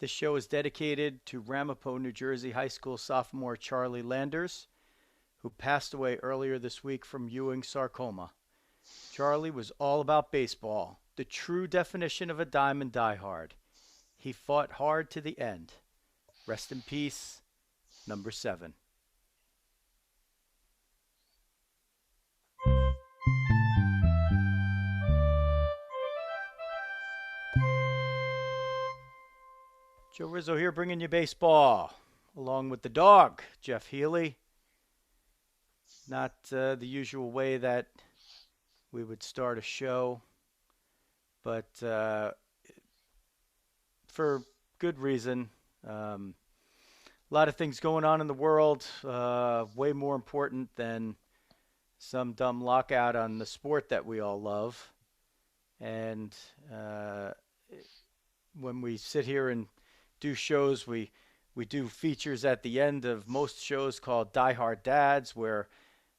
This show is dedicated to Ramapo, New Jersey High School sophomore Charlie Landers, who passed away earlier this week from Ewing Sarcoma. Charlie was all about baseball, the true definition of a Diamond Diehard. He fought hard to the end. Rest in peace, number 7. Joe Rizzo here bringing you baseball, along with the dog, Jeff Healy. Not the usual way that we would start a show, but for good reason. A lot of things going on in the world, way more important than some dumb lockout on the sport that we all love. And when we sit here and do shows, we do features at the end of most shows called Die Hard Dads, where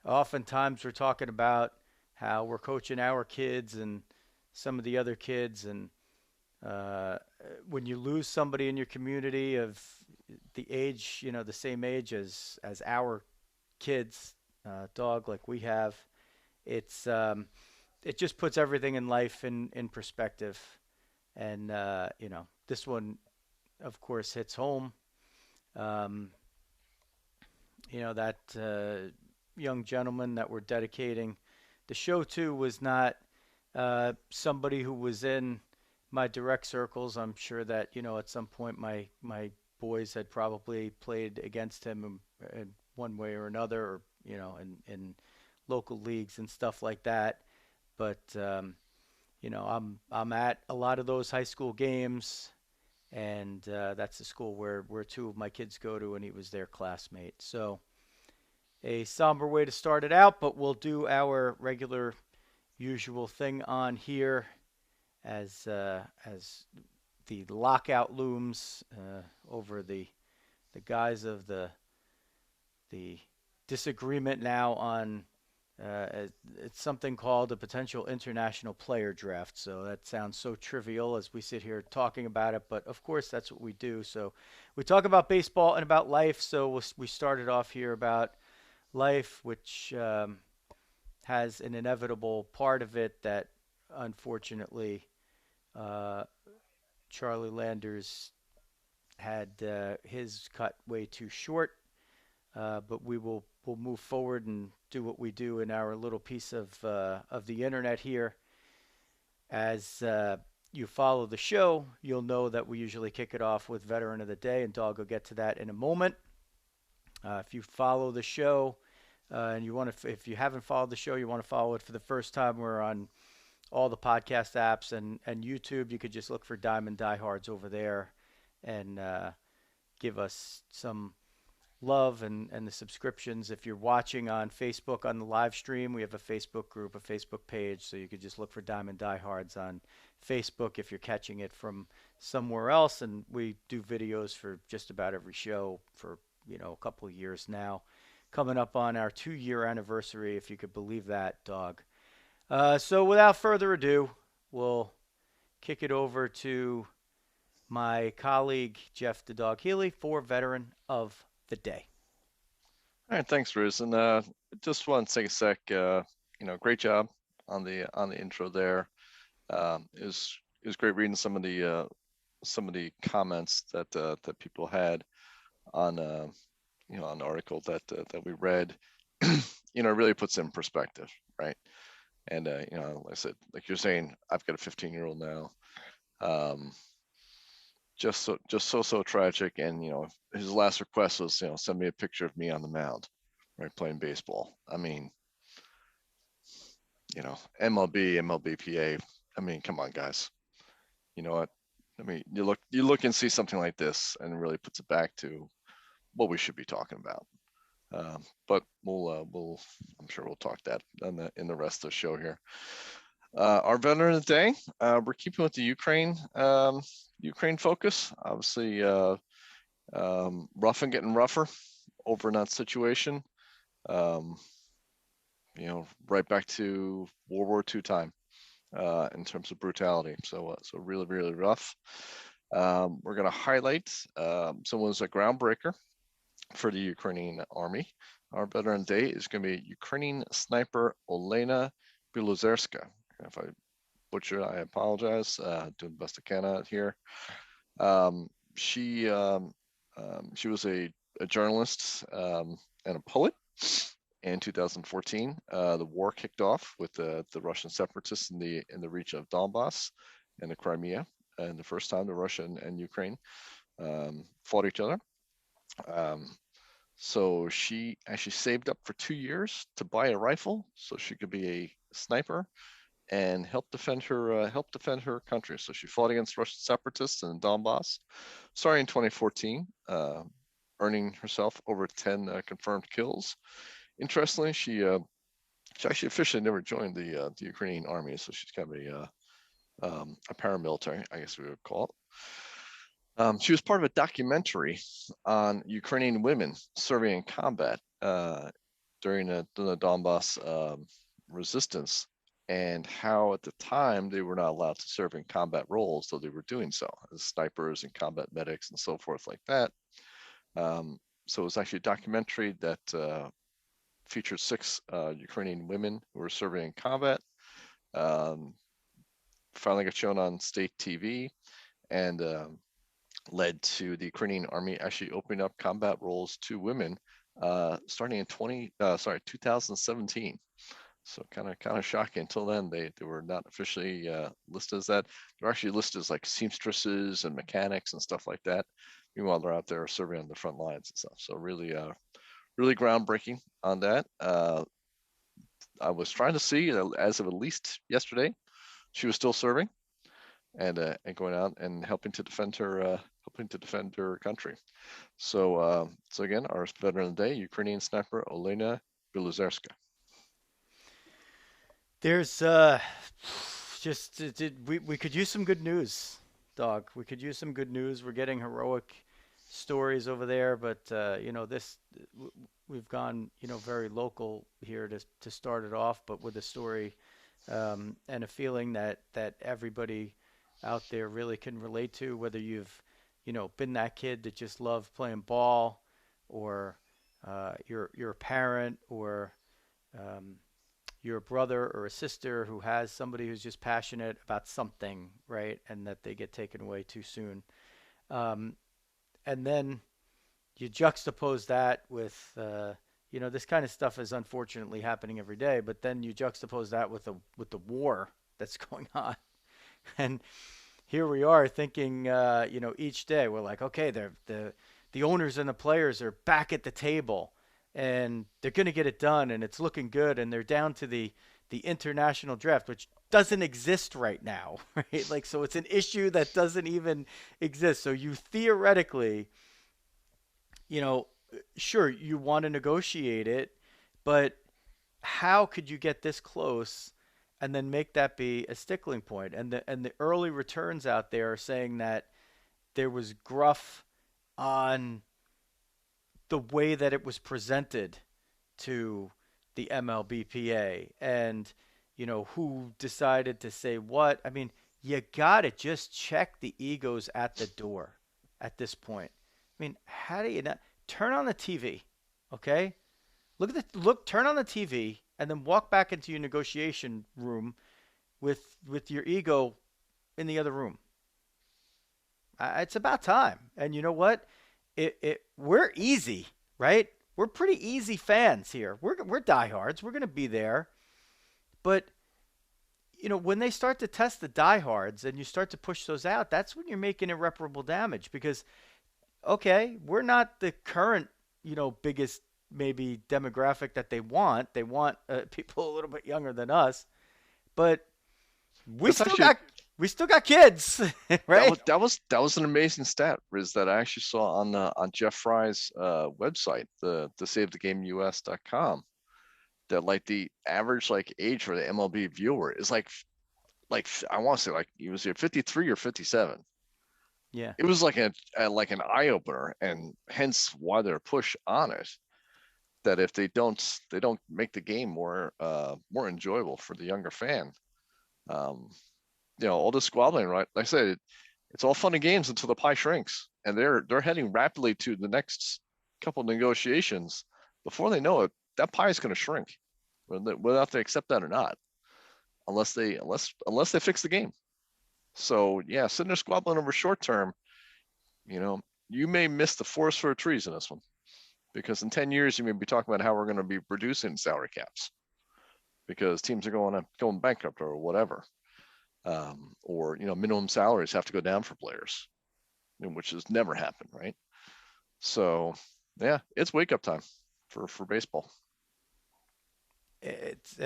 oftentimes we're talking about how we're coaching our kids and some of the other kids. And uh, when you lose somebody in your community of the age, the same age as our kids, Dawg, like we have, it's it just puts everything in life in perspective. And this one, of course, hits home. Um, that young gentleman that we're dedicating the show to was not somebody who was in my direct circles. I'm sure that at some point my boys had probably played against him in one way or another, or in local leagues and stuff like that. But I'm at a lot of those high school games, and that's the school where two of my kids go to, and he was their classmate. So a somber way to start it out, but we'll do our regular usual thing on here as the lockout looms over the guise of the disagreement now on it's something called a potential international player draft. So that sounds so trivial as we sit here talking about it, but of course that's what we do. So we talk about baseball and about life. So we started off here about life, which has an inevitable part of it that unfortunately uh, Charlie Landers had his cut way too short. But we'll move forward and do what we do in our little piece of the internet here. As you follow the show, you'll know that we usually kick it off with Veteran of the Day, and Dawg will get to that in a moment. If you follow the show and if you haven't followed the show, you want to follow it for the first time, we're on all the podcast apps and YouTube. You could just look for Diamond Diehards over there and give us some love and the subscriptions. If you're watching on Facebook on the live stream, we have a Facebook group, a Facebook page, so you could just look for Diamond Diehards on Facebook if you're catching it from somewhere else. And we do videos for just about every show for a couple of years now. Coming up on our 2-year anniversary, if you could believe that, Dawg. So without further ado, we'll kick it over to my colleague Jeff the Dog Healy for Veteran of the Day. All right, thanks, Riz. And just want to take a sec. Great job on the intro there. It was great reading some of the comments that people had on on the article that we read. It really puts it in perspective, right? And like I said, like you're saying, I've got a 15-year-old now. Um, just so tragic. And his last request was, send me a picture of me on the mound, right, playing baseball. I mean, MLB, MLBPA. I mean, come on, guys. You know what? I mean, you look and see something like this, and it really puts it back to what we should be talking about. But I'm sure we'll talk that in the rest of the show here. Our veteran of the day, we're keeping with the Ukraine focus. Obviously, rough and getting rougher over in that situation. Um, right back to World War II time in terms of brutality. So really, really rough. We're going to highlight someone who's a groundbreaker for the Ukrainian army. Our veteran day is going to be Ukrainian sniper Olena Bilozerska. If I butcher, I apologize. Doing the best I can out here. Um, she she was a journalist and a poet. In 2014, the war kicked off with the Russian separatists in the region of Donbass and the Crimea, and the first time the Russia and Ukraine fought each other. So she actually saved up for 2 years to buy a rifle so she could be a sniper and help defend her country. So she fought against Russian separatists in Donbass, starting in 2014, earning herself over 10 confirmed kills. Interestingly, she actually officially never joined the Ukrainian army, so she's kind of a paramilitary, I guess we would call it. She was part of a documentary on Ukrainian women serving in combat during the Donbass resistance, and how at the time they were not allowed to serve in combat roles, though they were doing so as snipers and combat medics and so forth like that. So it was actually a documentary that featured 6 Ukrainian women who were serving in combat. Finally got shown on state TV, and led to the Ukrainian army actually opening up combat roles to women starting in 2017. So kind of shocking. Until then, they were not officially listed as that. They're actually listed as like seamstresses and mechanics and stuff like that. Meanwhile, they're out there serving on the front lines and stuff. So really, really groundbreaking on that. I was trying to see, as of at least yesterday, she was still serving and going out and helping to defend her country. So again, our veteran of the day, Ukrainian sniper Olena Bilozerska. There's just we could use some good news, Dawg. We could use some good news. We're getting heroic stories over there, but this we've gone very local here to start it off, but with a story and a feeling that everybody out there really can relate to, whether you've been that kid that just loved playing ball, or you're a parent, or um, you're a brother or a sister who has somebody who's just passionate about something, right? And that they get taken away too soon. Um, and then you juxtapose that with, this kind of stuff is unfortunately happening every day. But then you juxtapose that with the war that's going on, and here we are thinking, each day we're like, okay, the owners and the players are back at the table, and they're going to get it done, and it's looking good, and they're down to the international draft, which doesn't exist right now, right? Like, so it's an issue that doesn't even exist. So you theoretically, you know, sure, you want to negotiate it, but how could you get this close and then make that be a stickling point? And the early returns out there are saying that there was gruff on the way that it was presented to the MLBPA, and who decided to say what. I mean, you got to just check the egos at the door at this point. I mean, how do you not turn on the TV? Okay? Turn on the TV and then walk back into your negotiation room with your ego in the other room. It's about time. And you know what? We're easy, right? We're pretty easy fans here. We're diehards. We're gonna be there. But when they start to test the diehards and you start to push those out, that's when you're making irreparable damage. Because okay, we're not the current biggest maybe demographic that they want. They want people a little bit younger than us, but we That's still actually got we still got kids, right? that was an amazing stat, Riz, that I actually saw on Jeff Fry's website, the SaveTheGameUS.com, that like the average like age for the MLB viewer is like I want to say like he was here 53 or 57. Yeah. It was like like an eye opener, and hence why they're push on it. That if they don't make the game more enjoyable for the younger fan. Um, all the squabbling, right? Like I said, It's all fun and games until the pie shrinks, and they're heading rapidly to the next couple of negotiations. Before they know it, that pie is going to shrink, whether they accept that or not, unless they fix the game. So yeah, sitting there squabbling over short term, you may miss the forest for the trees in this one, because in 10 years you may be talking about how we're going to be reducing salary caps because teams are going bankrupt or whatever, or minimum salaries have to go down for players, which has never happened, right? So yeah, it's wake up time for baseball. It's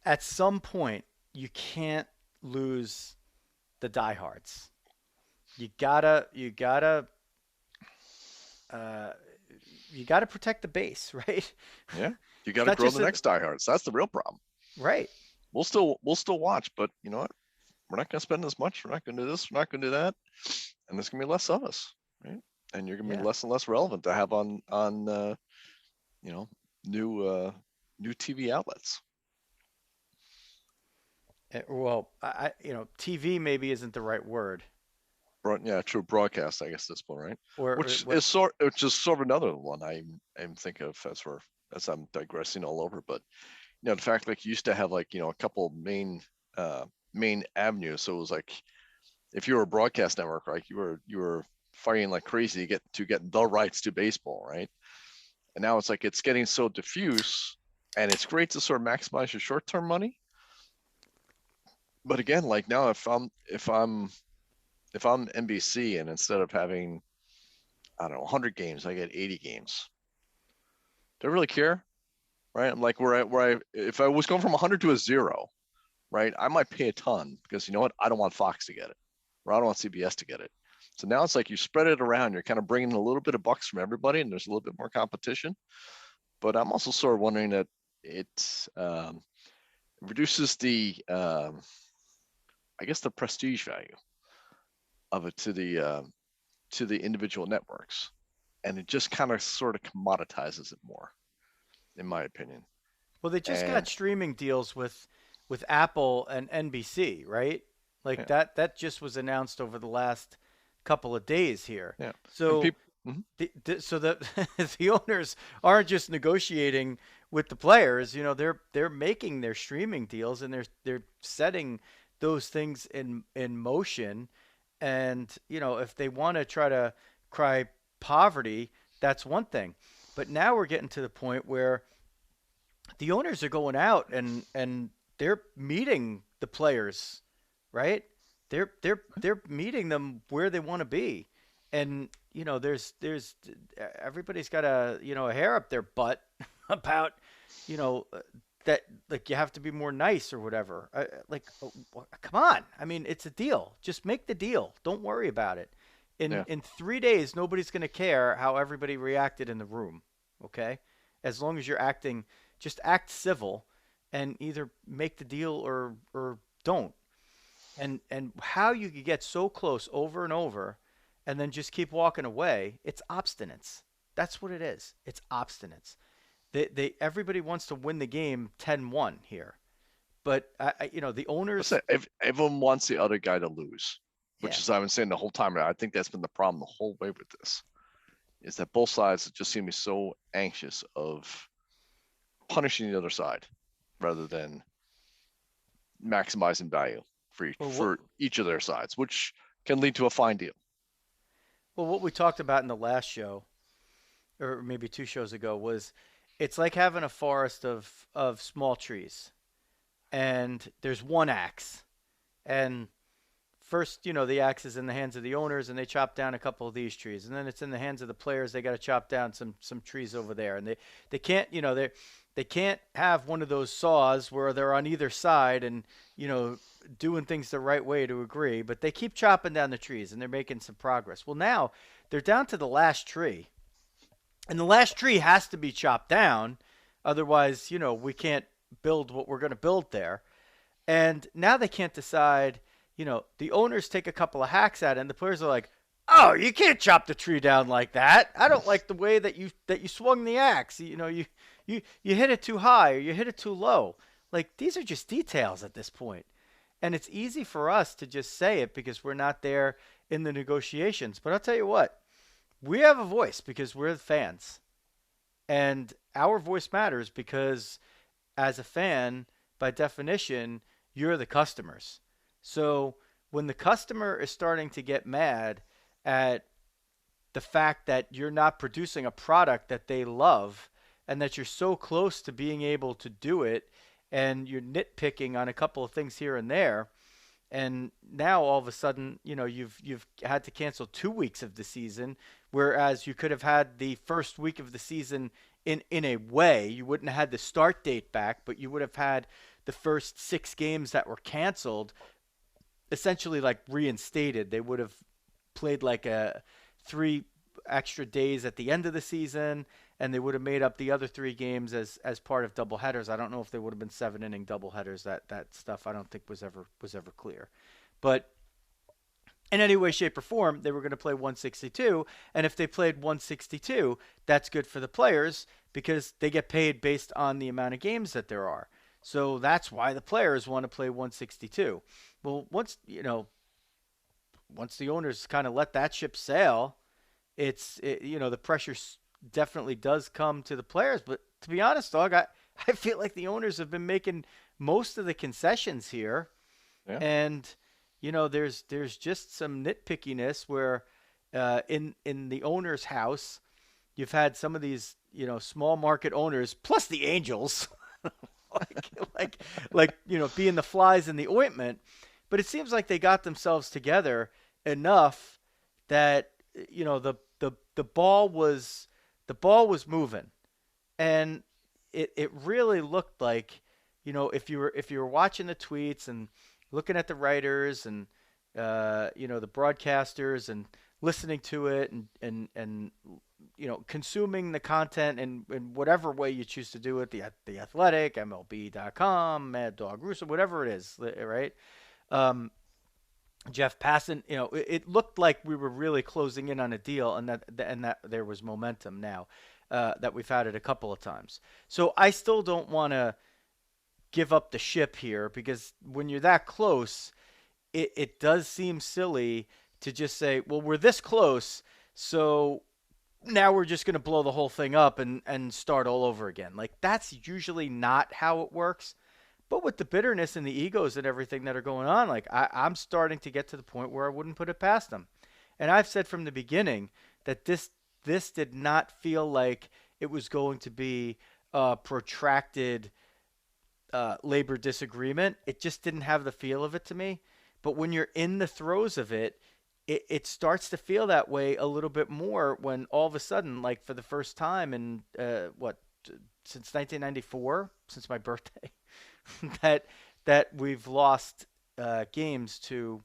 at some point you can't lose the diehards. Uh, you gotta protect the base, right? Yeah, you got to grow the next diehards. That's the real problem. Right. We'll still watch, but you know what? We're not going to spend as much. We're not going to do this. We're not going to do that, and there's going to be less of us, right? And you're going to be less and less relevant to have on new TV outlets. Well, TV maybe isn't the right word. True broadcast, I guess, at this point, right? Which is sort of another one I'm thinking of as I'm digressing all over. But the fact you used to have a couple main avenues. So it was like if you were a broadcast network, right, you were fighting like crazy to get the rights to baseball, right? And now it's getting so diffuse, and it's great to sort of maximize your short-term money. But again, now if I'm NBC and instead of having, I don't know, 100 games, I get 80 games. Do I really care? Right? I'm like if I was going from 100 to a 0, right, I might pay a ton because you know what? I don't want Fox to get it, or I don't want CBS to get it. So now it's like you spread it around. You're kind of bringing a little bit of bucks from everybody, and there's a little bit more competition. But I'm also sort of wondering that it reduces the, I guess, the prestige value of it to the individual networks, and it just kind of sort of commoditizes it more, in my opinion. Well, they just got streaming deals with Apple and NBC, right? That just was announced over the last couple of days here. Yeah. So the owners aren't just negotiating with the players. They're making their streaming deals, and they're setting those things in motion. And if they want to try to cry poverty, that's one thing. But now we're getting to the point where the owners are going out and they're meeting the players, right? They're meeting them where they want to be, and there's everybody's got a hair up their butt about that you have to be more nice or whatever. Come on. I mean, it's a deal. Just make the deal. Don't worry about it. In 3 days, nobody's going to care how everybody reacted in the room. Okay, as long as you're just act civil, and either make the deal or don't. And how you could get so close over and over, and then just keep walking away? It's obstinance. That's what it is. It's obstinance. Everybody wants to win the game 10-1 here, but the owners. Everyone wants the other guy to lose, which is I've been saying the whole time. I think that's been the problem the whole way with this, is that both sides just seem to be so anxious of punishing the other side rather than maximizing value for each of their sides, which can lead to a fine deal. Well, what we talked about in the last show, or maybe 2 shows ago, was it's like having a forest of small trees, and there's one axe, and first, the axe is in the hands of the owners, and they chop down a couple of these trees, and then it's in the hands of the players. They got to chop down some trees over there, and they can't, they can't have one of those saws where they're on either side and doing things the right way to agree, but they keep chopping down the trees, and they're making some progress. Well, now they're down to the last tree. And the last tree has to be chopped down. Otherwise, we can't build what we're going to build there. And now they can't decide, the owners take a couple of hacks at it, and the players are like, oh, you can't chop the tree down like that. I don't like the way that you swung the axe. You hit it too high or you hit it too low. Like, these are just details at this point. And it's easy for us to just say it because we're not there in the negotiations. But I'll tell you what, we have a voice because we're the fans. And our voice matters because as a fan, by definition, you're the customers. So when the customer is starting to get mad at the fact that you're not producing a product that they love and that you're so close to being able to do it and you're nitpicking on a couple of things here and there, and now all of a sudden, you've had to cancel 2 weeks of the season, whereas you could have had the first week of the season in a way. You wouldn't have had the start date back, but you would have had the first 6 games that were canceled essentially like reinstated. They would have played like a 3 extra days at the end of the season, and they would have made up the other 3 games as part of doubleheaders. I don't know if they would have been 7 inning doubleheaders. That stuff I don't think was ever clear, but in any way, shape, or form, they were going to play 162. And if they played 162, that's good for the players because they get paid based on the amount of games that there are. So that's why the players want to play 162. Well, once the owners kind of let that ship sail, the pressure definitely does come to the players. But to be honest, Dog, I feel like the owners have been making most of the concessions here, Yeah. and there's just some nitpickiness where in the owner's house, you've had some of these small market owners plus the Angels, like being the flies in the ointment. But it seems like they got themselves together enough that the ball was moving, and it really looked like, if you were watching the tweets and looking at the writers and the broadcasters and listening to it and consuming the content in whatever way you choose to do it, the Athletic, MLB.com, Mad Dog Russo, whatever it is, right? Um, Jeff Passan, it looked like we were really closing in on a deal, and that there was momentum now, that we've had it a couple of times. So I still don't want to give up the ship here because when you're that close, it does seem silly to just say, well, we're this close, so now we're just going to blow the whole thing up and start all over again. Like, that's usually not how it works. But with the bitterness and the egos and everything that are going on, like, I'm starting to get to the point where I wouldn't put it past them. And I've said from the beginning that this did not feel like it was going to be a protracted labor disagreement. It just didn't have the feel of it to me. But when you're in the throes of it, it starts to feel that way a little bit more when all of a sudden, like for the first time in since 1994, since my birthday, that we've lost games to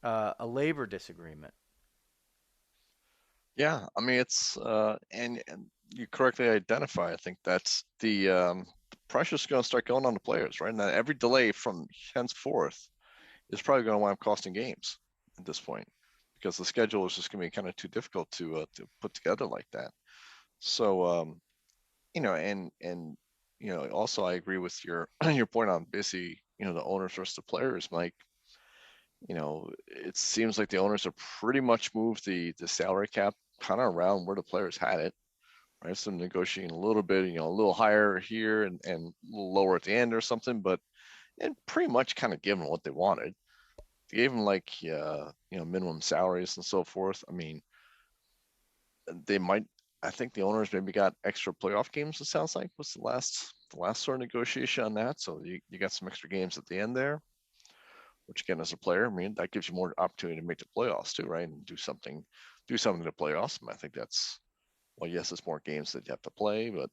a labor disagreement. Yeah, I mean it's and you correctly identify. I think that's the pressure's going to start going on the players, right? And that every delay from henceforth is probably going to wind up costing games at this point because the schedule is just going to be kind of too difficult to put together like that. So and also I agree with your your point on basically the owners versus the players, Mike. It seems like the owners have pretty much moved the salary cap kind of around where the players had it, right? So negotiating a little bit, a little higher here and a little lower at the end or something, but and pretty much kind of given what they wanted. They gave them like minimum salaries and so forth. I mean, they might. I think the owners maybe got extra playoff games. It sounds like was the last sort of negotiation on that. So you got some extra games at the end there, which again, as a player, I mean, that gives you more opportunity to make the playoffs too, right? And do something in the playoffs. I think that's, well, yes, it's more games that you have to play, but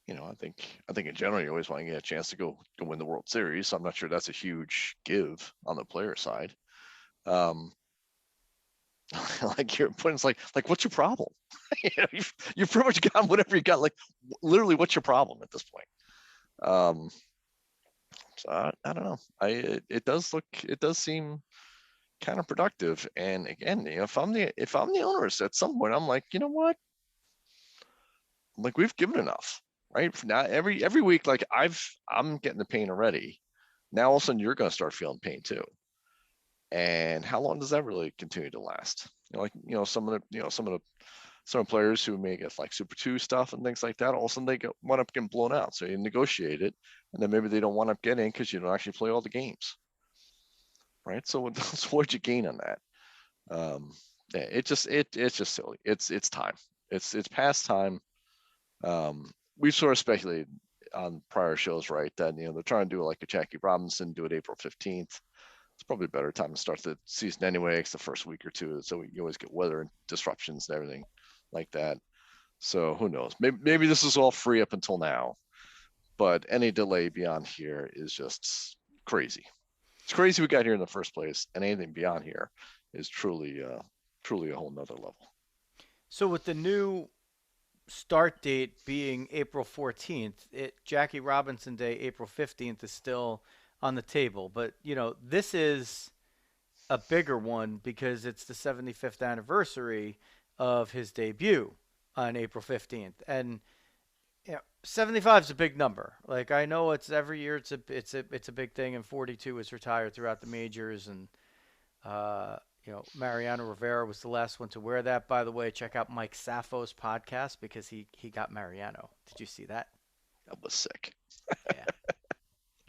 I think in general you always want to get a chance to go win the World Series. So I'm not sure that's a huge give on the player side. Um, like your opponent's like what's your problem? You've pretty much got whatever you got. Like literally, what's your problem at this point? So I don't know. It does seem kind of productive. And again, if I'm the owners at some point, I'm like, you know what? Like we've given enough, right? Now every week, like I'm getting the pain already. Now all of a sudden you're going to start feeling pain too. And how long does that really continue to last? Some players who may get like Super 2 stuff and things like that, all of a sudden they wind up getting blown out. So you negotiate it, and then maybe they don't wind up getting because you don't actually play all the games, right? So what'd you gain on that? Yeah, it's just silly. It's time. It's past time. We've sort of speculated on prior shows, right? That they're trying to do like a Jackie Robinson, do it April 15th. It's probably a better time to start the season anyway. It's the first week or two, so you always get weather disruptions and everything like that. So who knows? Maybe this is all free up until now, but any delay beyond here is just crazy. It's crazy we got here in the first place, and anything beyond here is truly a whole nother level. So with the new start date being April 14th, Jackie Robinson Day, April 15th, is still on the table. But, this is a bigger one because it's the 75th anniversary of his debut on April 15th. And 75 is a big number. Like, I know it's every year it's a big thing, and 42 is retired throughout the majors, and Mariano Rivera was the last one to wear that. By the way, check out Mike Saffo's podcast because he got Mariano. Did you see that? That was sick. Yeah,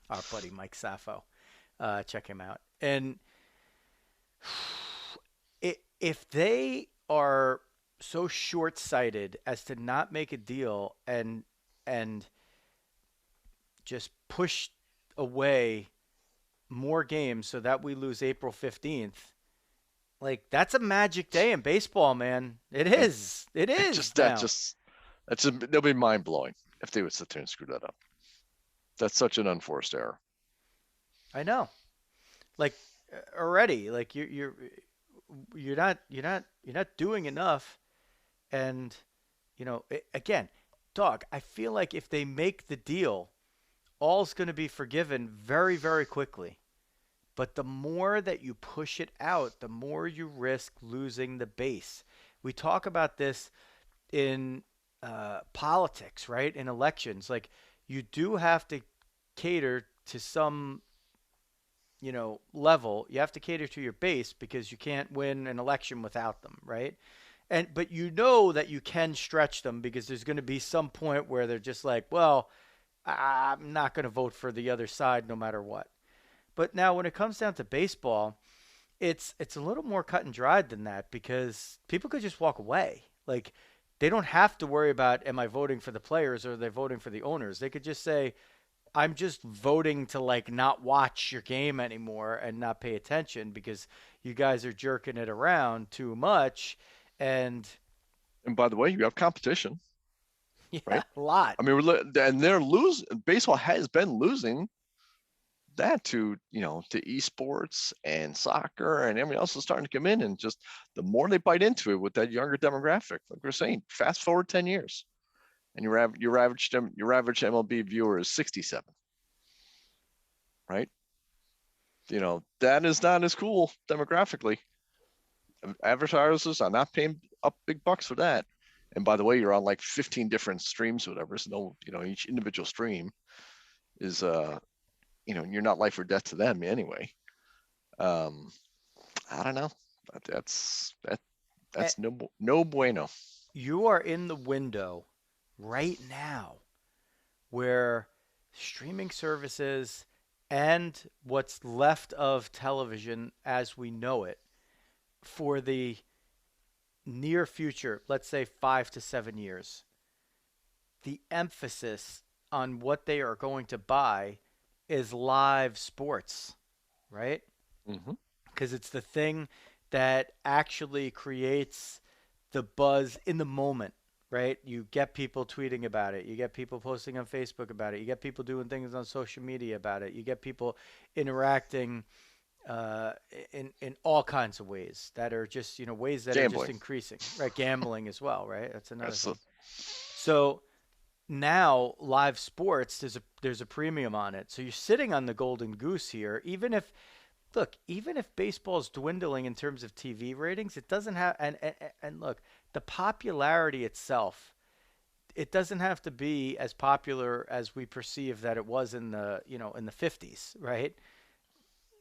our buddy Mike Saffo. Check him out. And if they are so short-sighted as to not make a deal and just push away more games so that we lose April 15th, like, that's a magic day in baseball, man. It is. It is. They'll be mind blowing if they would sit there and screw that up. That's such an unforced error. I know. Like, already, like you're not doing enough, and again, Dawg, I feel like if they make the deal, all's going to be forgiven very, very quickly. But the more that you push it out, the more you risk losing the base. We talk about this in politics, right? In elections, like, you do have to cater to some, level. You have to cater to your base because you can't win an election without them, right? But that you can stretch them because there's going to be some point where they're just like, well, I'm not going to vote for the other side no matter what. But now when it comes down to baseball, it's a little more cut and dried than that because people could just walk away. Like, they don't have to worry about, am I voting for the players or are they voting for the owners? They could just say, I'm just voting to, like, not watch your game anymore and not pay attention because you guys are jerking it around too much. And by the way, you have competition, yeah, right? a lot. I mean, and they're losing. Baseball has been losing that to esports and soccer, and everything else is starting to come in, and just the more they bite into it with that younger demographic, like we're saying, fast forward 10 years, and your average MLB viewer is 67, right? That is not as cool demographically. Advertisers are not paying up big bucks for that. And by the way, you're on like 15 different streams or whatever, so each individual stream is you're not life or death to them anyway. I don't know. That's no bueno. You are in the window right now where streaming services and what's left of television as we know it for the near future, let's say 5 to 7 years, the emphasis on what they are going to buy is live sports, right? Because it's the thing that actually creates the buzz in the moment, right? You get people tweeting about it. You get people posting on Facebook about it. You get people doing things on social media about it. You get people interacting in all kinds of ways that are just ways that Gambling. are just increasing, right? Gambling as well, right? That's another That's thing. So now live sports, there's a premium on it. So you're sitting on the golden goose here. Even if baseball's dwindling in terms of TV ratings, it doesn't have and look, the popularity itself it doesn't have to be as popular as we perceive that it was in the in the 50s, right?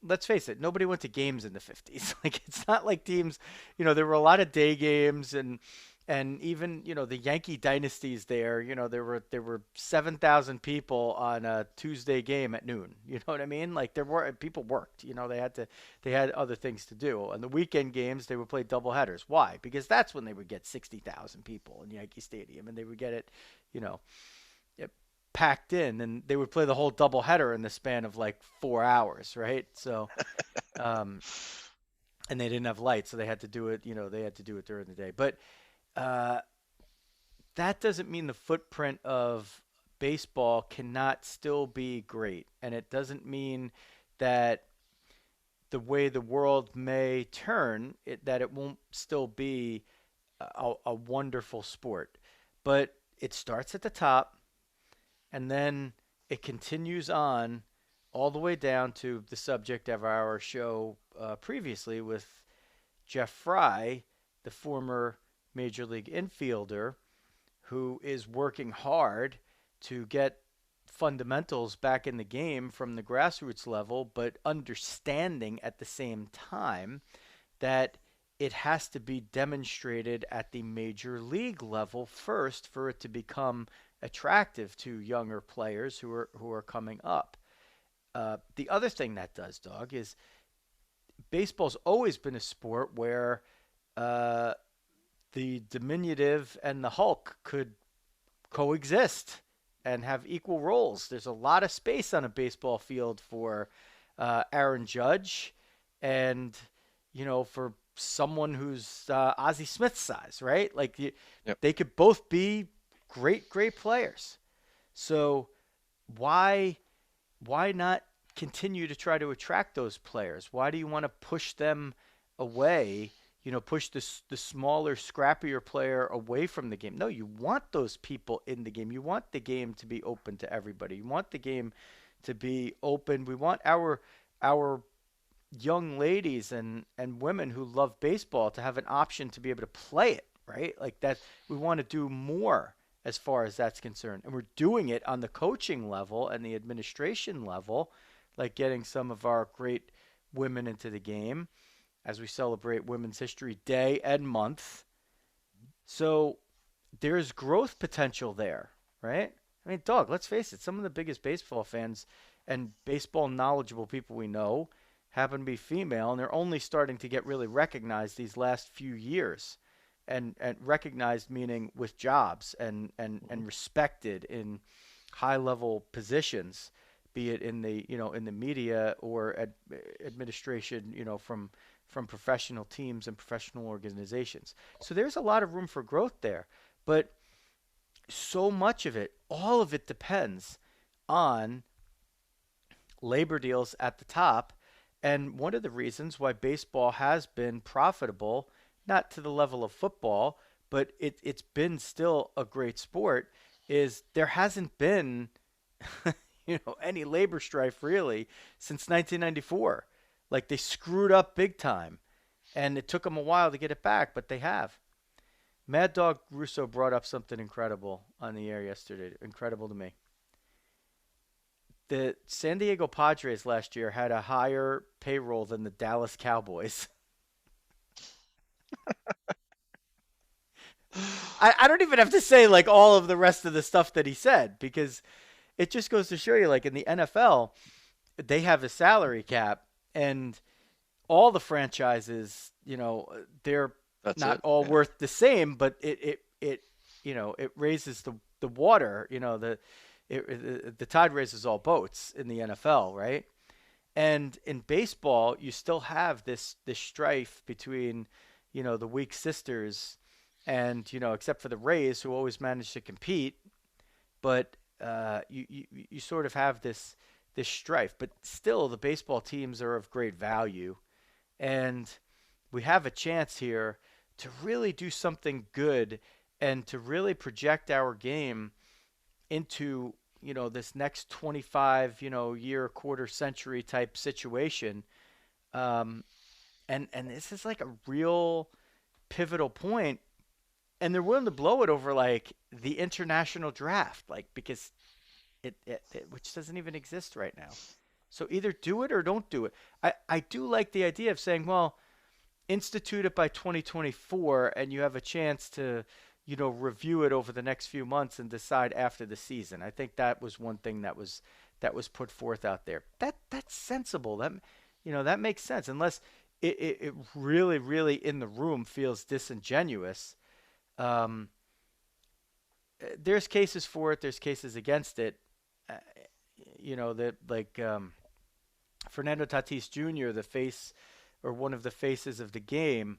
Let's face it, nobody went to games in the 50s. Like it's not like teams, there were a lot of day games and even, the Yankee dynasties there, there were 7,000 people on a Tuesday game at noon. You know what I mean? Like there were people worked, they had other things to do. On the weekend games, they would play double headers. Why? Because that's when they would get 60,000 people in Yankee Stadium and they would get it, you know, packed in, and they would play the whole doubleheader in the span of like 4 hours, right? So, um, and they didn't have lights, so they had to do it. They had to do it during the day. But uh, that doesn't mean the footprint of baseball cannot still be great, and it doesn't mean that the way the world may turn, that it won't still be a wonderful sport. But it starts at the top and then it continues on all the way down to the subject of our show previously with Jeff Fry, the former Major League infielder, who is working hard to get fundamentals back in the game from the grassroots level, but understanding at the same time that it has to be demonstrated at the major league level first for it to become attractive to younger players who are coming up. The other thing that does, Dog, is baseball's always been a sport where uh, the diminutive and the Hulk could coexist and have equal roles. There's a lot of space on a baseball field for Aaron Judge and, for someone who's Ozzie Smith size, right? Like Yep. they could both be great, great players. So why why not continue to try to attract those players? Why do you want to push them away? Push the smaller, scrappier player away from the game. No, you want those people in the game. You want the game to be open to everybody. You want the game to be open. We want our young ladies and women who love baseball to have an option to be able to play it, right? Like that, we want to do more as far as that's concerned. And we're doing it on the coaching level and the administration level, like getting some of our great women into the game as we celebrate Women's History Day and month. So there's growth potential there, right? I mean, Dog, let's face it, some of the biggest baseball fans and baseball knowledgeable people we know happen to be female, and they're only starting to get really recognized these last few years. And recognized meaning with jobs and respected in high level positions, be it in the in the media or administration, from professional teams and professional organizations. So there's a lot of room for growth there, but so much of it, all of it depends on labor deals at the top. And one of the reasons why baseball has been profitable, not to the level of football, but it's been still a great sport, is there hasn't been any labor strife really since 1994. Like they screwed up big time, and it took them a while to get it back, but they have. Mad Dog Russo brought up something incredible on the air yesterday. Incredible to me. The San Diego Padres last year had a higher payroll than the Dallas Cowboys. I don't even have to say like all of the rest of the stuff that he said because it just goes to show you like in the NFL, they have a salary cap and all the franchises, they're That's not it. all Yeah. worth the same, but it raises the water, the tide raises all boats in the NFL, right? And in baseball, you still have this strife between, the weak sisters, and except for the Rays who always manage to compete, but you sort of have this strife. But still, the baseball teams are of great value, and we have a chance here to really do something good and to really project our game into this next 25 year quarter century type situation. um and this is like a real pivotal point and they're willing to blow it over like the international draft, like because which doesn't even exist right now. So either do it or don't do it. I do like the idea of saying, well, institute it by 2024, and you have a chance to, review it over the next few months and decide after the season. I think that was one thing that was put forth out there. That's sensible. That makes sense. Unless it really, really in the room feels disingenuous. Um, there's cases for it. There's cases against it. Uh, that like Fernando Tatis Jr., the face or one of the faces of the game,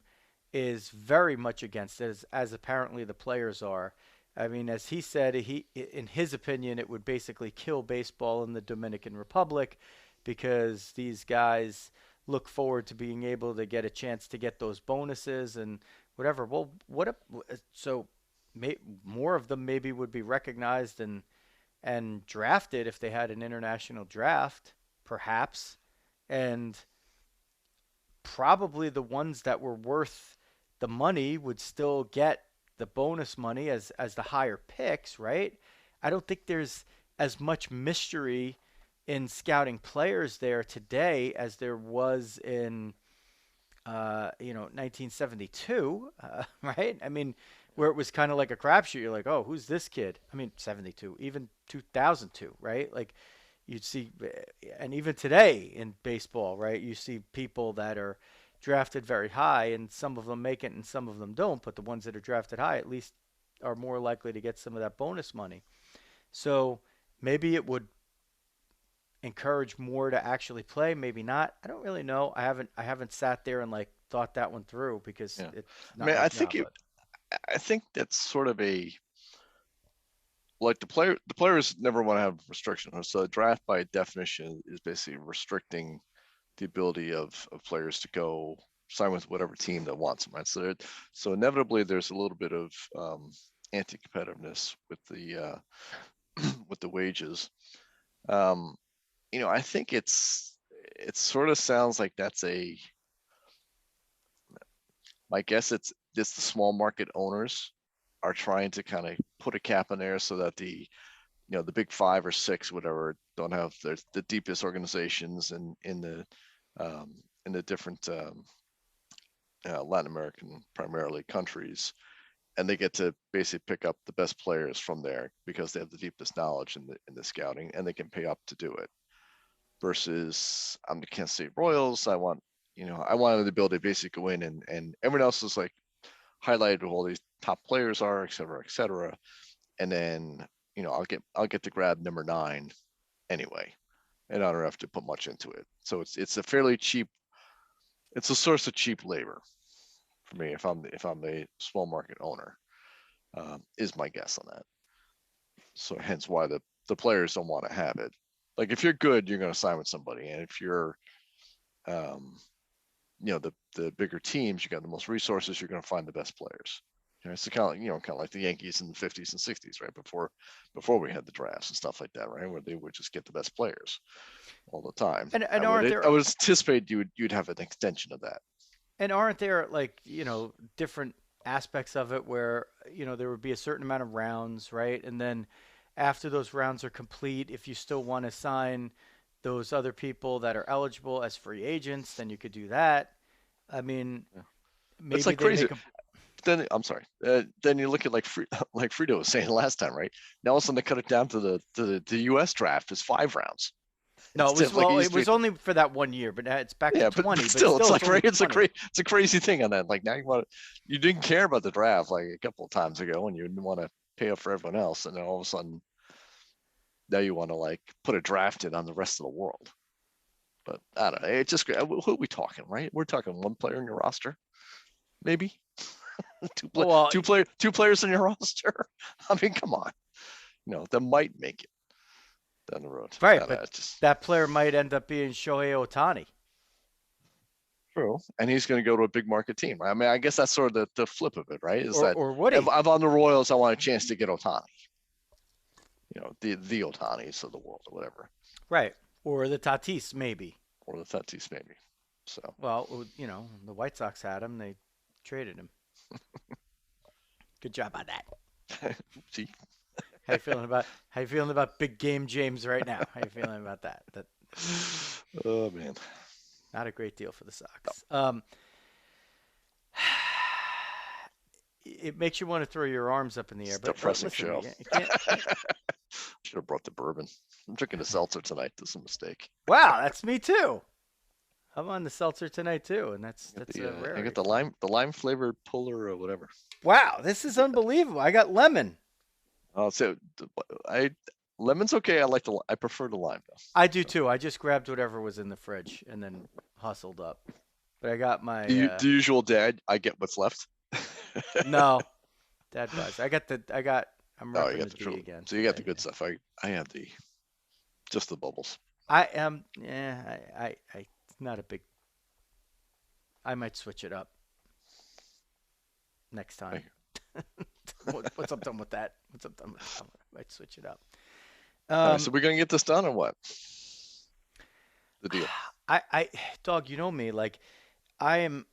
is very much against it, as apparently the players are. I mean, as he said, in his opinion, it would basically kill baseball in the Dominican Republic because these guys look forward to being able to get a chance to get those bonuses and whatever. Well, so more of them maybe would be recognized and drafted if they had an international draft, perhaps, and probably the ones that were worth the money would still get the bonus money as the higher picks, right? I don't think there's as much mystery in scouting players there today as there was in 1972, right? I mean, where it was kind of like a crapshoot. You're like, oh, who's this kid? I mean, 72, even 2002, right? Like, you'd see, and even today in baseball, right? You see people that are drafted very high, and some of them make it, and some of them don't. But the ones that are drafted high, at least, are more likely to get some of that bonus money. So maybe it would encourage more to actually play, maybe not. I don't really know. I haven't sat there and like thought that one through because Yeah. it's I not mean, my job. But I think that's sort of a like the players never want to have restrictions. So a draft by definition is basically restricting the ability of players to go sign with whatever team that wants them, right? So inevitably there's a little bit of anti-competitiveness with the with the wages. Um, I think it sort of sounds like that's a my guess it's the small market owners are trying to kind of put a cap in there so that the big five or six whatever don't have the deepest organizations um, in the different Latin American primarily countries, and they get to basically pick up the best players from there because they have the deepest knowledge in the scouting, and they can pay up to do it. Versus I'm the Kansas State Royals. I wanted the ability to basically go in and everyone else is like highlighted who all these top players are, et cetera, et cetera. And then I'll get to grab number 9 anyway, and I don't have to put much into it. So it's a fairly cheap. It's a source of cheap labor for me if I'm a small market owner, is my guess on that. So hence why the players don't want to have it. Like if you're good, you're going to sign with somebody, and if you're um, the bigger teams, you got the most resources, you're going to find the best players. It's kind of like the Yankees in the 50s and 60s, right before we had the drafts and stuff like that, right, where they would just get the best players all the time. and I aren't would there I would anticipate you'd have an extension of that. and aren't there like different aspects of it where there would be a certain amount of rounds, right? And then after those rounds are complete, if you still want to sign those other people that are eligible as free agents, then you could do that. I mean, Yeah. It's maybe like they crazy. make a Then I'm sorry. Then you look at like like Frito was saying last time, right? Now all of a sudden they cut it down to the U.S. draft is 5 rounds no. It instead was of like it well, used it to be. was only for that one year, but it's back to Yeah, but 20. But still, it's still, it's like only right. 20. It's a crazy thing on that. Like now you didn't care about the draft like a couple of times ago, and you didn't want to pay up for everyone else, and then all of a sudden now you want to like put a draft in on the rest of the world. But I don't know. It's just who are we talking, right? We're talking one player in your roster, maybe Oh, well, two players in your roster. I mean, come on. That might make it down the road. right, I but it's just that player might end up being Shohei Ohtani. true. And he's going to go to a big market team. Right? I mean, I guess that's sort of the flip of it, right? Is or that or if Woody, I'm on the Royals, I want a chance to get Ohtani. The Otanis of the world or whatever, right? Or the Tatis, maybe. or the Tatis maybe. So Well, the White Sox had him; they traded him. Good job on that. See, How you feeling about big game James right now? How you feeling about that? oh man, Not a great deal for the Sox. It makes you want to throw your arms up in the it's air. a But depressing listen, show. you can't. Should have brought the bourbon. I'm drinking a seltzer tonight. This is a mistake. Wow, that's me too. I'm on the seltzer tonight too, and that's a I got rarity the for me. lime flavored puller or whatever. Wow, this is unbelievable. I got lemon. So I lemon's okay. I prefer the lime though. I do So too. I just grabbed whatever was in the fridge and then hustled up. But I got my the usual dad. I get what's left. no dad buzz. I'm Oh, you repping got the the D true. again So you got today. the good Yeah. stuff. I have the just the bubbles. I am. Yeah, I not a big. I might switch it up next time. I, What's up done with that? What's up done with that? I might switch it up. all right. So Um, we're gonna get this done or what? The deal. Dog, you know me. Like, I am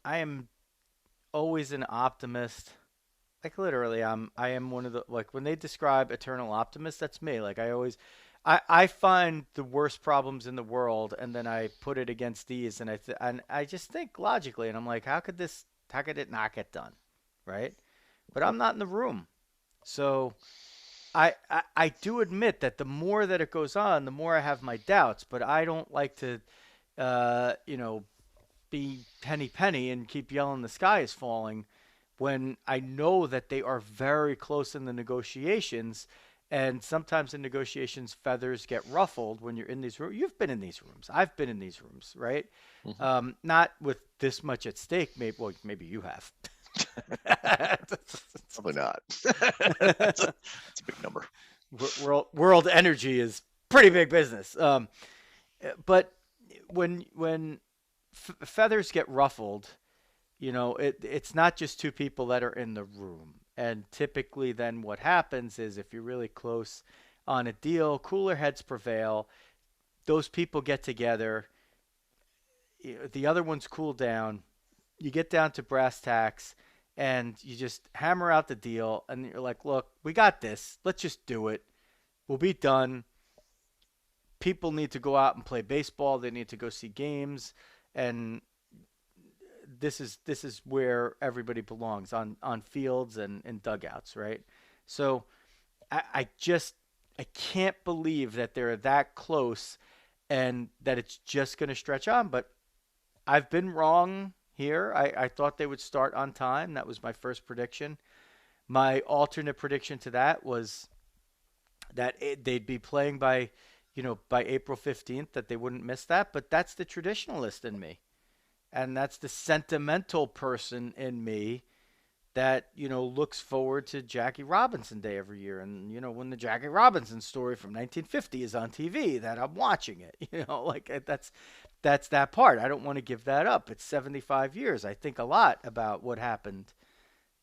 always an optimist. Like literally, I am one of the like when they describe eternal optimist, that's me. Like I find the worst problems in the world, and then I put it against these, and and I just think logically, and I'm like, how could it not get done, right? But Yep. I'm not in the room, so I do admit that the more that it goes on, the more I have my doubts. But I don't like to, you know, be penny and keep yelling the sky is falling when I know that they are very close in the negotiations. And sometimes in negotiations, feathers get ruffled when you're in these rooms. You've been in these rooms. I've been in these rooms, right? Hmm. Not with this much at stake. Maybe you have. Probably not. That's a big number. World energy is pretty big business. But when feathers get ruffled, it's not just two people that are in the room. And typically, then what happens is if you're really close on a deal, cooler heads prevail. Those people get together. The other ones cool down. You get down to brass tacks, and you just hammer out the deal. And you're like, look, we got this. Let's just do it. We'll be done. People need to go out and play baseball. They need to go see games, and this is where everybody belongs on fields and in dugouts, right? So I can't believe that they're that close and that it's just going to stretch on. But I've been wrong here. I thought they would start on time. That was my first prediction. My alternate prediction to that was that they'd be playing by, by April 15th, that they wouldn't miss that. But that's the traditionalist in me. And that's the sentimental person in me that looks forward to Jackie Robinson Day every year, and when the Jackie Robinson story from 1950 is on TV, that I'm watching it. Like that's that part. I don't want to give that up. It's 75 years. I think a lot about what happened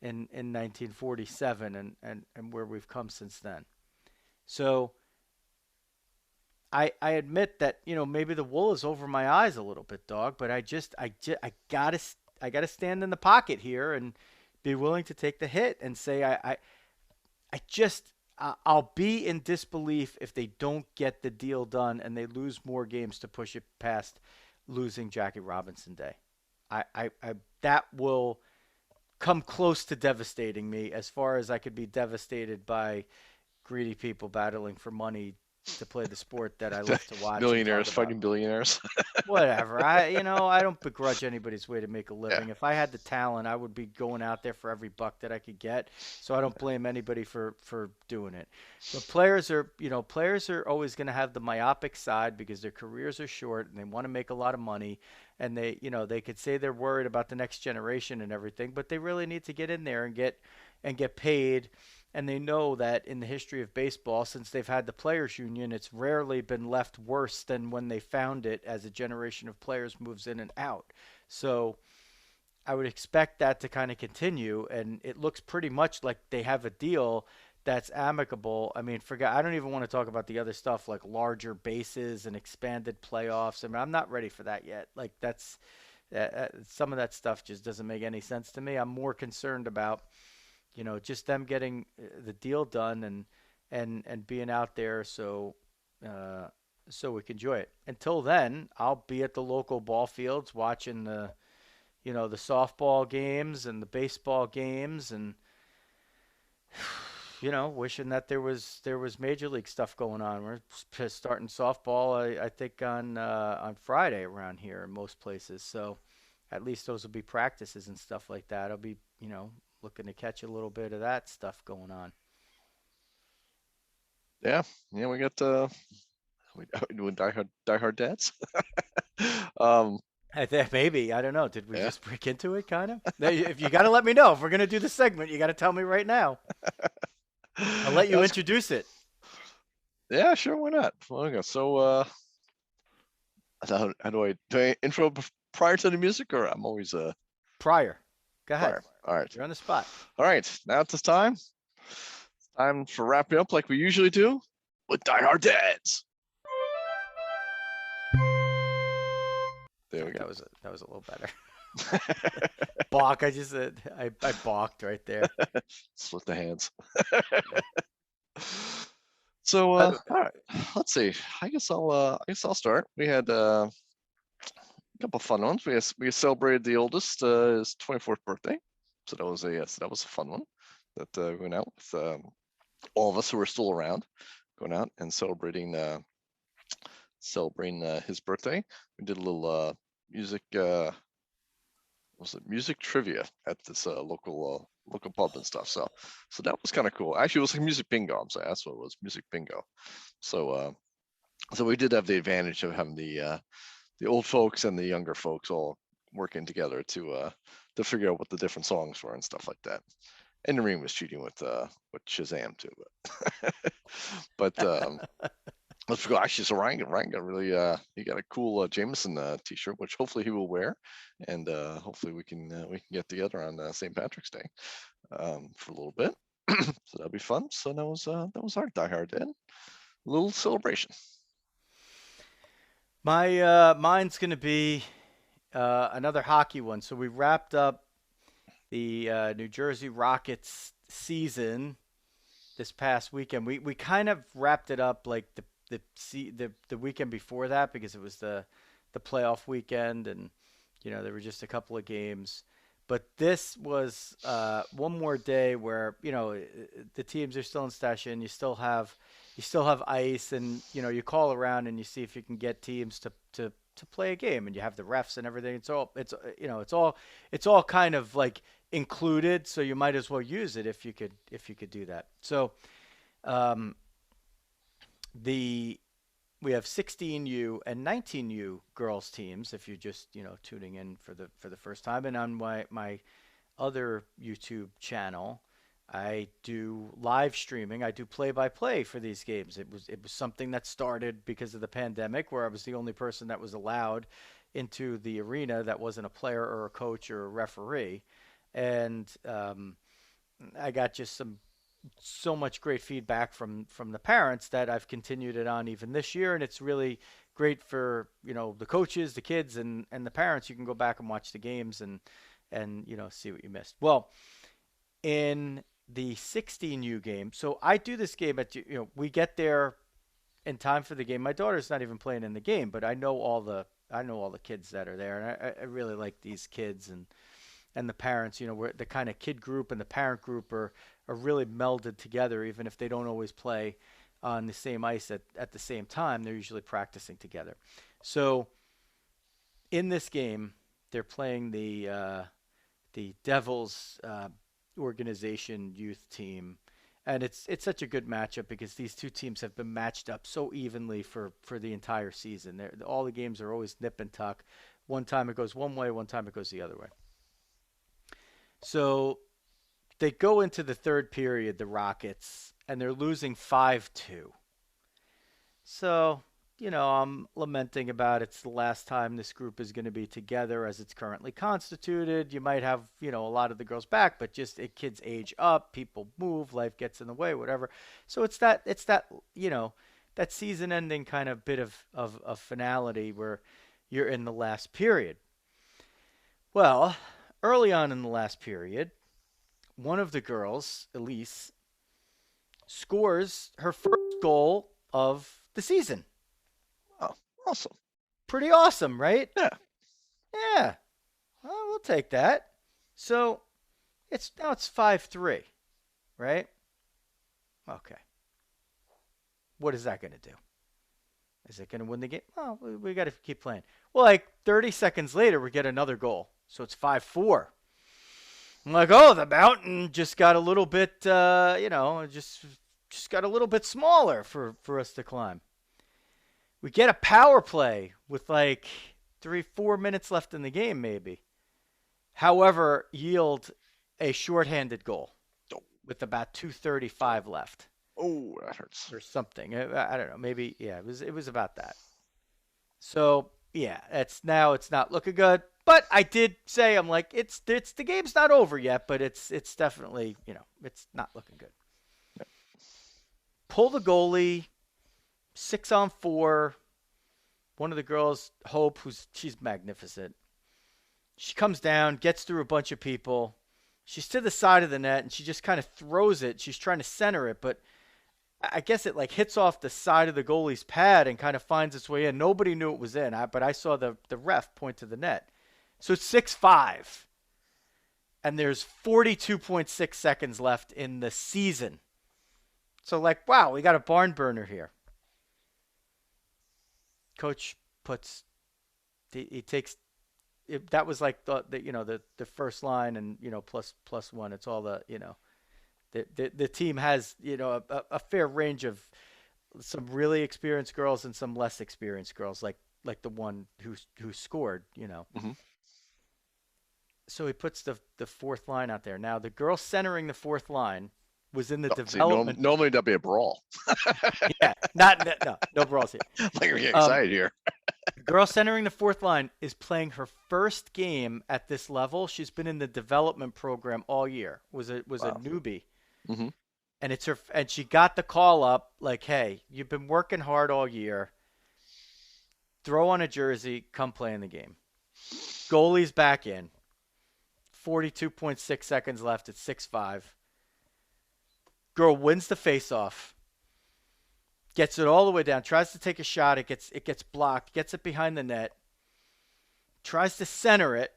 in 1947 and where we've come since then. So I admit that maybe the wool is over my eyes a little bit, dog. But I gotta stand in the pocket here and be willing to take the hit and say I just I'll be in disbelief if they don't get the deal done and they lose more games to push it past losing Jackie Robinson Day. I that will come close to devastating me as far as I could be devastated by greedy people battling for money to play the sport that I love to watch and talk Billionaires about. fighting billionaires. Whatever. I don't begrudge anybody's way to make a Yeah. living. If I had the talent, I would be going out there for every buck that I could get. So I don't blame anybody for doing it. But players are always going to have the myopic side because their careers are short and they want to make a lot of money, and they could say they're worried about the next generation and everything, but they really need to get in there and get paid. And they know that in the history of baseball, since they've had the players union, it's rarely been left worse than when they found it as a generation of players moves in and out. So I would expect that to kind of continue, and it looks pretty much like they have a deal that's amicable. I mean, I don't even want to talk about the other stuff like larger bases and expanded playoffs. I mean, I'm not ready for that yet. Like some of that stuff just doesn't make any sense to me. I'm more concerned about just them getting the deal done and being out there uh, so we can enjoy it. Until then, I'll be at the local ball fields watching the softball games and the baseball games and wishing that there was major league stuff going on. We're starting softball, I think on Friday around here in most places. So at least those will be practices and stuff like that. I'll be looking to catch a little bit of that stuff going on. Yeah, yeah, we got we doing diehard dads. um, I think maybe I don't know. Did we yeah. just break into it? Kind of. If you got to let me know if we're gonna do the segment, you got to tell me right now. I'll let you That's, introduce it. yeah, sure, why not? Okay, so how do I intro prior to the music, or I'm always Prior. Go ahead. prior? All right, You're on the spot. all right. Now it's time. It's time for wrapping up like we usually do with diehard dads. There we go. That was a little better. Balk. I just I balked right there. Split the hands. Yeah. So Uh, all right, let's see. I guess I'll start. We had a couple fun ones. We celebrated the oldest his 24th birthday, so that was a fun one. That we went out with all of us who were still around, going out and celebrating his birthday. We did a little music was it music trivia at this local pub and stuff. So that was kind of cool. Actually, it was like music bingo. I'm sorry, that's what it was, music bingo. So we did have the advantage of having the old folks and the younger folks all working together to figure out what the different songs were and stuff like that. And Noreen was cheating with Shazam too, but let's go. Actually, so Ryan got really he got a cool Jameson t-shirt, which hopefully he will wear, and hopefully we can get together on St. Patrick's Day for a little bit. So that'll be fun. So that was our Die Hard Dead little celebration. Mine's gonna be another hockey one. So we wrapped up the New Jersey Rockets season this past weekend. We kind of wrapped it up like the weekend before that because it was the playoff weekend and there were just a couple of games. But this was one more day where the teams are still in session. You still have ice, and you call around and you see if you can get teams to play a game, and you have the refs and everything. It's all kind of like included, so you might as well use it if you could do that. So um, the we have 16U and 19U girls teams if you're just tuning in for the first time, and on my other YouTube channel I do live streaming. I do play by play for these games. It was something that started because of the pandemic where I was the only person that was allowed into the arena that wasn't a player or a coach or a referee, and I got just so much great feedback from the parents that I've continued it on even this year, and it's really great for the coaches, the kids, and the parents. You can go back and watch the games and see what you missed. Well, in the 16U game, so I do this game we get there in time for the game. My daughter's not even playing in the game, but I know all the kids that are there, and I really like these kids and the parents. We're the kind of kid group and the parent group are really melded together, even if they don't always play on the same ice at the same time. They're usually practicing together. So in this game, they're playing the Devils organization youth team, and it's such a good matchup because these two teams have been matched up so evenly for the entire season. All the games are always nip and tuck. One time it goes one way, one time it goes the other way. So they go into the third period, the Rockets, and they're losing 5-2. So, I'm lamenting about it's the last time this group is going to be together as it's currently constituted. You might have, a lot of the girls back, but just kids age up, people move, life gets in the way, whatever. So that season ending kind of bit of finality where you're in the last period. Well, early on in the last period, one of the girls, Elise, scores her first goal of the season. Oh, awesome. Pretty awesome, right? Yeah. Yeah. Well, we'll take that. So it's 5-3, right? Okay. What is that going to do? Is it going to win the game? Oh, we got to keep playing. Well, like 30 seconds later, we get another goal. So it's 5-4. I'm like, oh, the mountain just got a little bit, just got a little bit smaller for us to climb. We get a power play with like 3-4 minutes left in the game, maybe. However, yield a shorthanded goal with about 2:35 left. Oh, that hurts. Or something. I don't know. Maybe, yeah, it was about that. So yeah, it's not looking good. But I did say, I'm like, it's the game's not over yet, but it's definitely, it's not looking good. Yep. Pull the goalie, 6-on-4. One of the girls, Hope, she's magnificent. She comes down, gets through a bunch of people. She's to the side of the net, and she just kind of throws it. She's trying to center it, but I guess it like hits off the side of the goalie's pad and kind of finds its way in. Nobody knew it was in, but I saw the ref point to the net. So it's 6-5. And there's 42.6 seconds left in the season. So like, wow, we got a barn burner here. Coach he takes that was like the first line and plus one. It's all the team has a fair range of some really experienced girls and some less experienced girls, like the one who scored. Mm-hmm. So he puts the fourth line out there. Now the girl centering the fourth line was in the See, development. normally that'd be a brawl. Yeah, no brawls here. Like we're getting excited here. The girl centering the fourth line is playing her first game at this level. She's been in the development program all year. Was a newbie. Mm-hmm. And she got the call up like, hey, you've been working hard all year. Throw on a jersey, come play in the game. Goalie's back in. 42.6 seconds left at 6-5. Girl wins the faceoff. Gets it all the way down. Tries to take a shot. It gets blocked. Gets it behind the net. Tries to center it.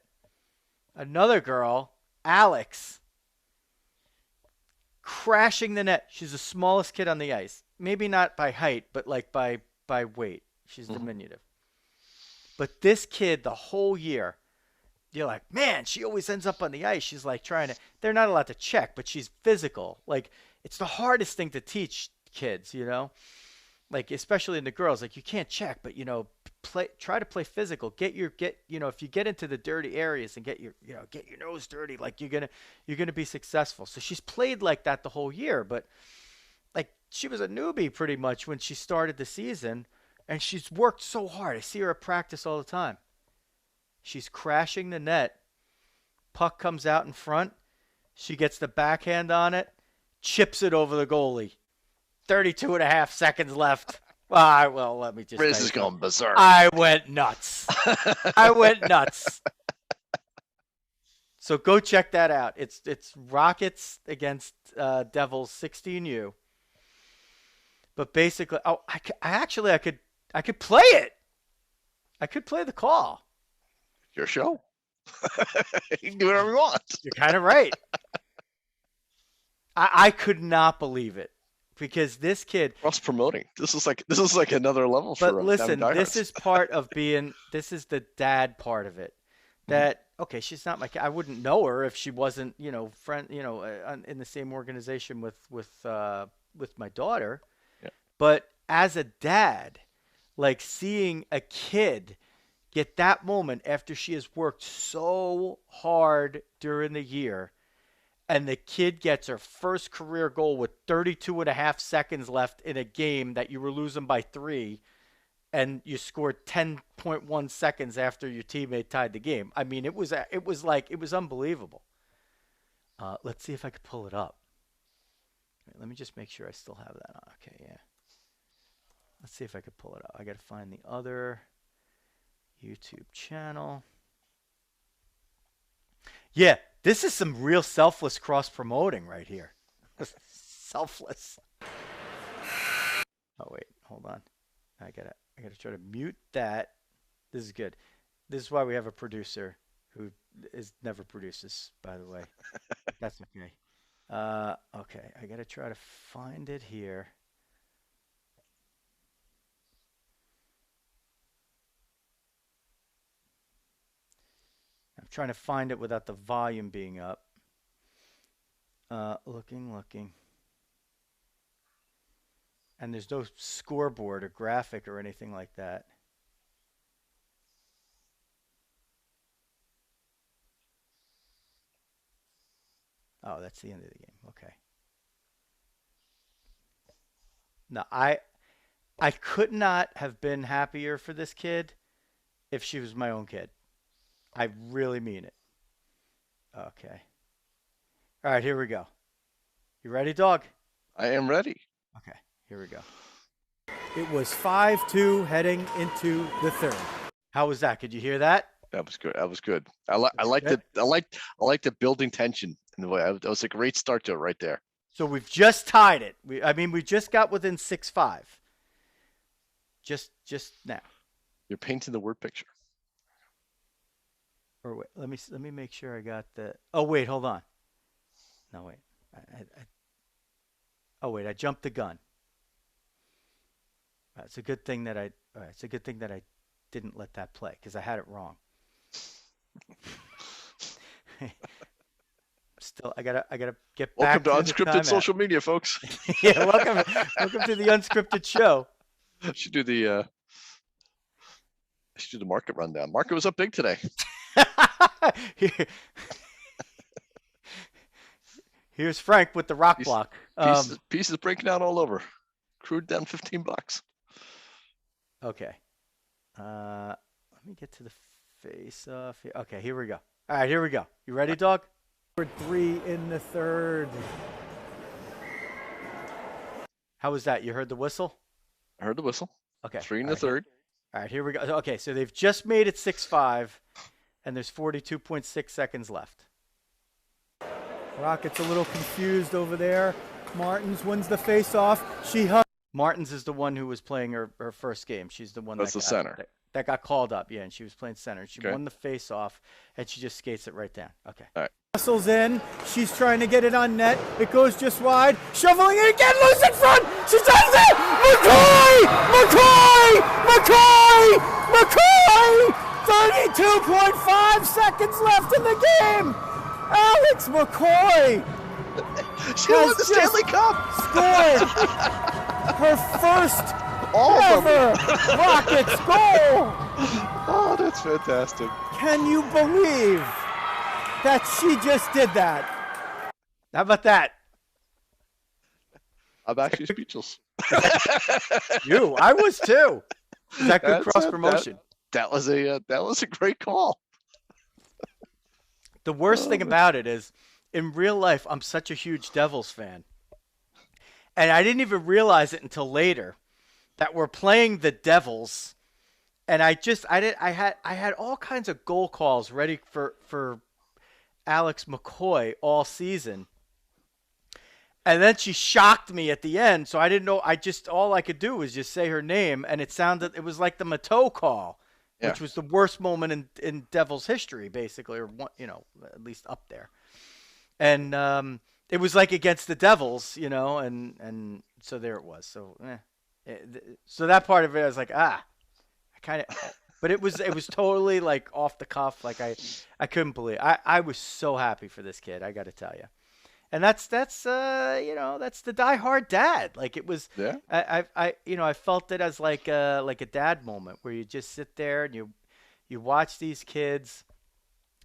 Another girl, Alex, crashing the net. She's the smallest kid on the ice. Maybe not by height, but like by weight. She's diminutive. But this kid, the whole year, you're like, man, she always ends up on the ice. She's like trying to, they're not allowed to check, but she's physical. Like, it's the hardest thing to teach kids, like, especially in the girls, like you can't check, but try to play physical. If you get into the dirty areas and get your nose dirty, like you're gonna be successful. So she's played like that the whole year, but like she was a newbie pretty much when she started the season, and she's worked so hard. I see her at practice all the time. She's crashing the net. Puck comes out in front. She gets the backhand on it, chips it over the goalie. 32.5 seconds left. Well, let me just. Riz is going berserk. I went nuts. So go check that out. It's Rockets against Devils 16U. But basically, I could play it. I could play the call. Your show. You can do whatever you want. You're kind of right. I could not believe it. Because this kid, What's promoting? This is like another level for. But listen, this is part of being. This is the dad part of it. That okay, she's not my. I wouldn't know her if she wasn't, friend, in the same organization with my daughter. Yeah. But as a dad, like seeing a kid get that moment after she has worked so hard during the year. And the kid gets her first career goal with 32.5 seconds left in a game that you were losing by 3, and you scored 10.1 seconds after your teammate tied the game. I mean, it was unbelievable. Let's see if I could pull it up. Wait, let me just make sure I still have that on. Okay, yeah. Let's see if I could pull it up. I got to find the other YouTube channel. Yeah, This is some real selfless cross promoting right here. Selfless. Oh wait, hold on. I gotta try to mute that. This is good. This is why we have a producer who is never produces, by the way. That's okay. Okay, I gotta try to find it here. I'm trying to find it without the volume being up. Looking. And there's no scoreboard or graphic or anything like that. Oh, that's the end of the game. Okay. No, I could not have been happier for this kid if she was my own kid. I really mean it. Okay. All right, here we go. You ready, Dawg? I am ready. Okay, here we go. It was 5-2 heading into the third. How was that? Could you hear that? That was good. That was good. I liked it. I liked the building tension in the way. That was a great start to it right there. So we've just tied it. We just got within 6-5. Just now. You're painting the word picture. Or wait, let me make sure I got the. Oh wait, hold on. No wait. Oh wait, I jumped the gun. It's a good thing that I. All right, it's a good thing that I didn't let that play because I had it wrong. Still, I gotta get back. Welcome to unscripted social media, folks. Yeah, welcome to the unscripted show. I should do the market rundown. Market was up big today. Here's Frank with the rock block. Pieces breaking out all over. Crude down $15. Okay. Let me get to the face off here. Okay, here we go. All right, here we go. You ready, Dawg? 3 in the third. How was that? You heard the whistle? I heard the whistle. Okay. 3 in the third. All right, here we go. Okay, so they've just made it 6-5, and there's 42.6 seconds left. Rocket's a little confused over there. Martins wins the face-off. Martins is the one who was playing her first game. She's the one That's the center. That got called up, yeah, and she was playing center. She Okay. won the face-off, and she just skates it right down. Okay. All right. Hustles in. She's trying to get it on net. It goes just wide. Shoveling it again. Loose in front. She does it. McCoy! 32.5 seconds left in the game. Alex McCoy She won the Stanley Cup. scored her first ever Rockets goal. Oh, that's fantastic. Can you believe that she just did that? How about that? I'm actually speechless. I was too. Is that good cross promotion? That was a great call. The worst thing about it is, in real life, I'm such a huge Devils fan, and I didn't even realize it until later that we're playing the Devils, and I had all kinds of goal calls ready for Alex McCoy all season. And then she shocked me at the end, so I didn't know. All I could do was just say her name, and it was like the Mateau call, which was the worst moment in Devils history, basically, or at least up there. And it was like against the Devils, and so there it was. So, so that part of it, I was like, I kind of, but it was totally like off the cuff. Like I couldn't believe. I was so happy for this kid. I got to tell you. And that's the diehard dad. Like it was, Yeah. I felt it as like a dad moment where you just sit there and you watch these kids,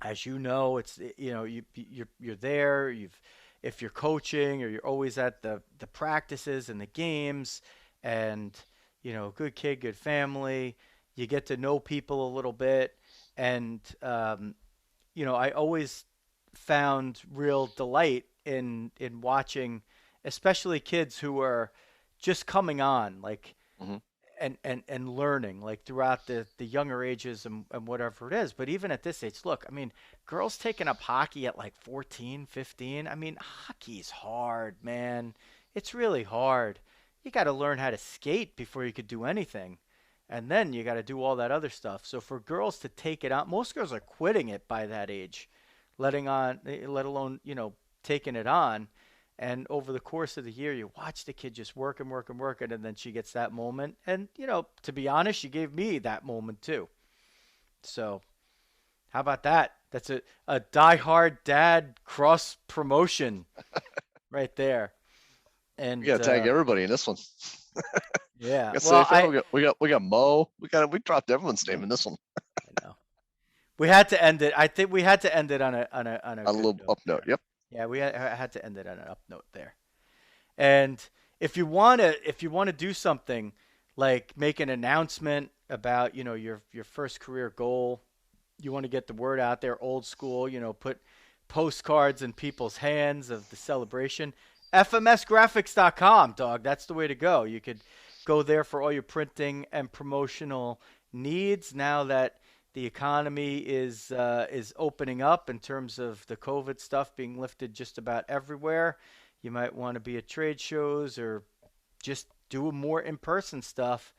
as it's you're there. If you're coaching or you're always at the practices and the games, and good kid, good family. You get to know people a little bit, and I always found real delight in watching, especially kids who are just coming on, like, Mhm. and learning like throughout the younger ages and whatever it is. But even at this age, look, I mean, girls taking up hockey at like 14, 15. I mean, hockey's hard, man. It's really hard. You got to learn how to skate before you could do anything. And then you got to do all that other stuff. So for girls to take it on, most girls are quitting it by that age, let alone, taking it on. And over the course of the year, you watch the kid just work and work and work, and then she gets that moment. And, to be honest, she gave me that moment too. So how about that? That's a diehard dad cross promotion right there. And We gotta tag everybody in this one. yeah, We got well, Safer, we got Mo. We dropped everyone's name in this one. I know we had to end it. I think we had to end it on a A good little note up note. there. Yep. Yeah, had to end it on an up note there. And if you wanna do something like make an announcement about your first career goal, you want to get the word out there, old school, put postcards in people's hands of the celebration. FMSgraphics.com, dog. That's the way to go. You could go there for all your printing and promotional needs now that the economy is opening up in terms of the COVID stuff being lifted just about everywhere. You might want to be at trade shows or just do more in-person stuff.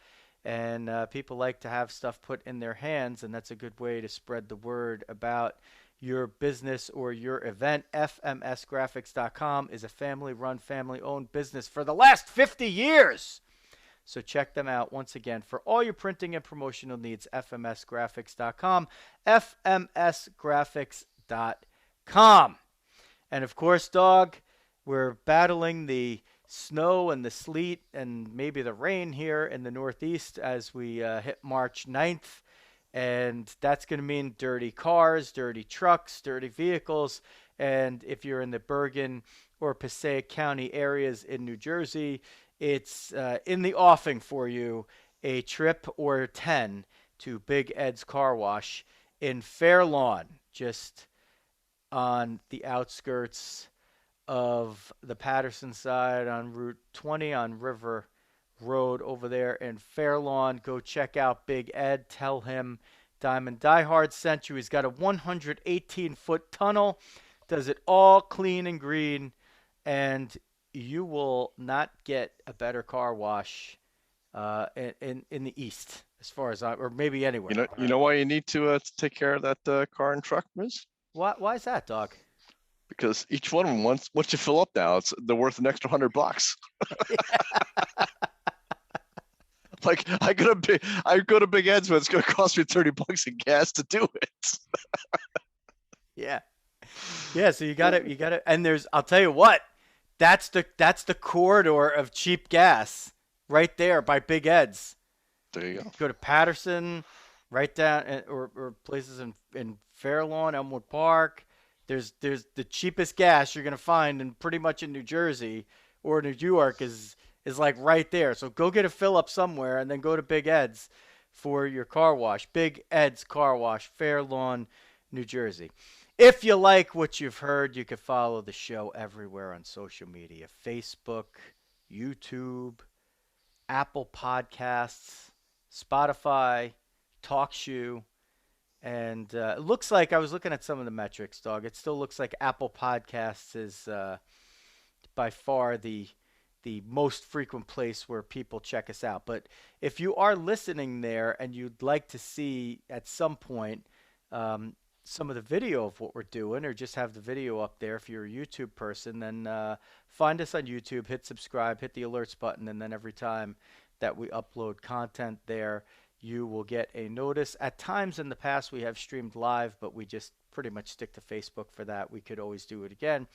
And people like to have stuff put in their hands, and that's a good way to spread the word about your business or your event. FMSgraphics.com is a family-run, family-owned business for the last 50 years. So check them out once again for all your printing and promotional needs. FMSgraphics.com. FMSgraphics.com. And of course, Dawg, we're battling the snow and the sleet and maybe the rain here in the Northeast as we hit March 9th. And that's going to mean dirty cars, dirty trucks, dirty vehicles. And if you're in the Bergen or Passaic County areas in New Jersey, it's in the offing for you, a trip or 10 to Big Ed's Car Wash in Fair Lawn, just on the outskirts of the Patterson side on Route 20 on River Road over there in Fair Lawn. Go check out Big Ed. Tell him Diamond Diehard sent you. He's got a 118-foot tunnel. Does it all clean and green. And you will not get a better car wash in the East, as far as or maybe anywhere. You know why you need to take care of that car and truck, Miz? Why is that, Dawg? Because each one of them, once you fill up now, they're worth an extra $100. Like I go to Big Ed's, but it's going to cost me $30 in gas to do it. Yeah. So you got to, and I'll tell you what, that's the corridor of cheap gas right there by Big Ed's. There you go. Go to Patterson, right down, or places in Fair Lawn, Elmwood Park. There's the cheapest gas you're gonna find in pretty much in New Jersey or New York is like right there. So go get a fill up somewhere and then go to Big Ed's for your car wash. Big Ed's Car Wash, Fair Lawn, New Jersey. If you like what you've heard, you can follow the show everywhere on social media: Facebook, YouTube, Apple Podcasts, Spotify, TalkShoe. And it looks like, I was looking at some of the metrics, Dawg. It still looks like Apple Podcasts is by far the most frequent place where people check us out. But if you are listening there and you'd like to see at some point some of the video of what we're doing, or just have the video up there if you're a YouTube person, then find us on YouTube, hit subscribe, hit the alerts button, and then every time that we upload content there, you will get a notice. At times in the past, we have streamed live, but we just pretty much stick to Facebook for that. We could always do it again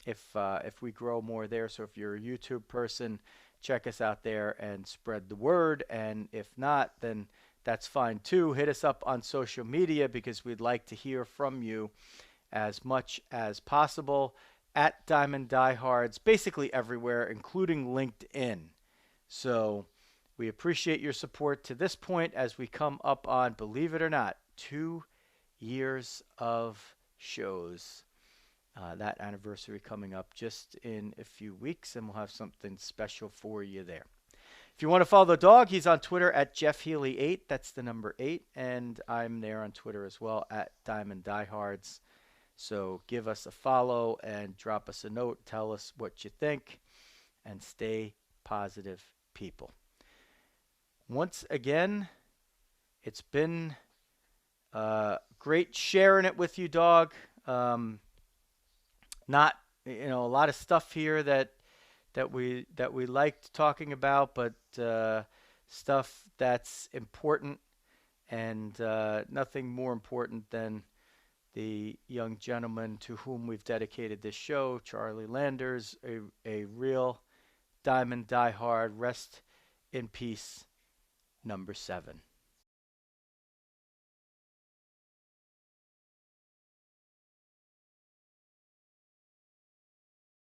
if we grow more there. So if you're a YouTube person, check us out there and spread the word. And if not, then that's fine too. Hit us up on social media because we'd like to hear from you as much as possible at Diamond Diehards, basically everywhere, including LinkedIn. So we appreciate your support to this point as we come up on, believe it or not, 2 years of shows. That anniversary coming up just in a few weeks, and we'll have something special for you there. If you want to follow the dog, he's on Twitter at JeffHealy8. That's the number 8. And I'm there on Twitter as well at Diamond Diehards. So give us a follow and drop us a note. Tell us what you think. And stay positive, people. Once again, it's been great sharing it with you, Dawg. Not, a lot of stuff here that we liked talking about, but stuff that's important, and nothing more important than the young gentleman to whom we've dedicated this show, Charlie Landers, a real Diamond Diehard. Rest in peace, number 7.